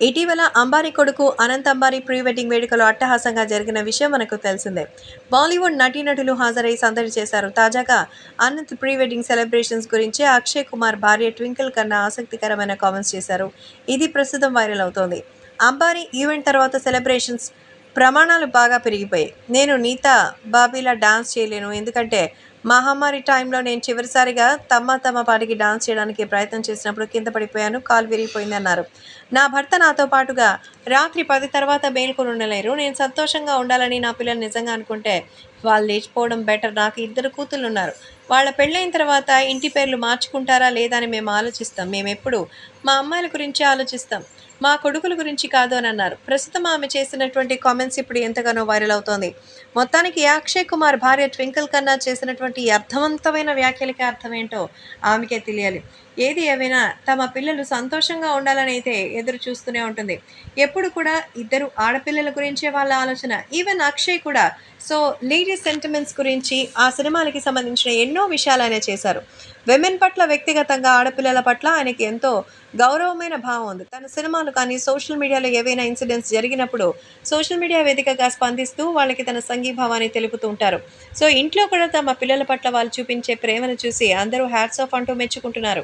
ఇటీవల అంబానీ కొడుకు Anant Ambani pre wedding వేడుకలు అట్టహాసంగా జరిగిన విషయం మనకు తెలిసిందే. బాలీవుడ్ నటీనటులు హాజరై సందడి చేశారు. తాజాగా అనంత్ ప్రీ వెడ్డింగ్ సెలబ్రేషన్స్ గురించి అక్షయ్ కుమార్ భార్య ట్వింకిల్ కన్నా ఆసక్తికరమైన కామెంట్స్ చేశారు. ఇది ప్రస్తుతం వైరల్ అవుతోంది. అంబానీ ఈవెంట్ తర్వాత సెలబ్రేషన్స్ ప్రమాణాలు బాగా పెరిగిపోయాయి. నేను నీతా బాబీలా డాన్స్ చేయలేను, ఎందుకంటే మహమ్మారి టైంలో నేను చివరిసారిగా తమ పాటికి డాన్స్ చేయడానికి ప్రయత్నం చేసినప్పుడు కింద పడిపోయాను, కాలు విరిగిపోయింది అన్నారు. నా భర్త నాతో పాటుగా రాత్రి 10 తర్వాత మేల్కొని ఉండలేరు. నేను సంతోషంగా ఉండాలని నా పిల్లలు నిజంగా అనుకుంటే వాళ్ళు లేచిపోవడం బెటర్. నాకు 2 కూతుళ్ళు ఉన్నారు. వాళ్ళ పెళ్ళైన తర్వాత ఇంటి పేర్లు మార్చుకుంటారా లేదా అని మేము ఆలోచిస్తాం. మేమెప్పుడు మా అమ్మాయిల గురించే ఆలోచిస్తాం, మా కొడుకుల గురించి కాదు అని అన్నారు. ప్రస్తుతం ఆమె చేసినటువంటి కామెంట్స్ ఇప్పుడు ఎంతగానో వైరల్ అవుతోంది. మొత్తానికి అక్షయ్ కుమార్ భార్య ట్వింకిల్ కన్నా చేసినటువంటి ఈ అర్థవంతమైన వ్యాఖ్యలకి అర్థం ఏంటో ఆమెకే తెలియాలి. ఏది ఏమైనా తమ పిల్లలు సంతోషంగా ఉండాలని అయితే ఎదురు చూస్తూనే ఉంటుంది. ఎప్పుడు కూడా ఇద్దరు ఆడపిల్లల గురించే వాళ్ళ ఆలోచన. ఈవెన్ అక్షయ్ కూడా సో లేడీస్ సెంటిమెంట్స్ గురించి ఆ సినిమాలకి సంబంధించిన ఎన్నో విషయాలు ఆయన చేశారు. విమెన్ పట్ల, వ్యక్తిగతంగా ఆడపిల్లల పట్ల ఆయనకి ఎంతో గౌరవమైన భావం ఉంది. తన సినిమాలు కానీ సోషల్ మీడియాలో ఏవైనా ఇన్సిడెంట్స్ జరిగినప్పుడు సోషల్ మీడియా వేదికగా స్పందిస్తూ వాళ్ళకి తన సంఘీభావాన్ని తెలుపుతూ ఉంటారు. సో ఇంట్లో కూడా తమ పిల్లల పట్ల వాళ్ళు చూపించే ప్రేమను చూసి అందరూ హ్యాట్స్ ఆఫ్ అంటూ మెచ్చుకుంటున్నారు.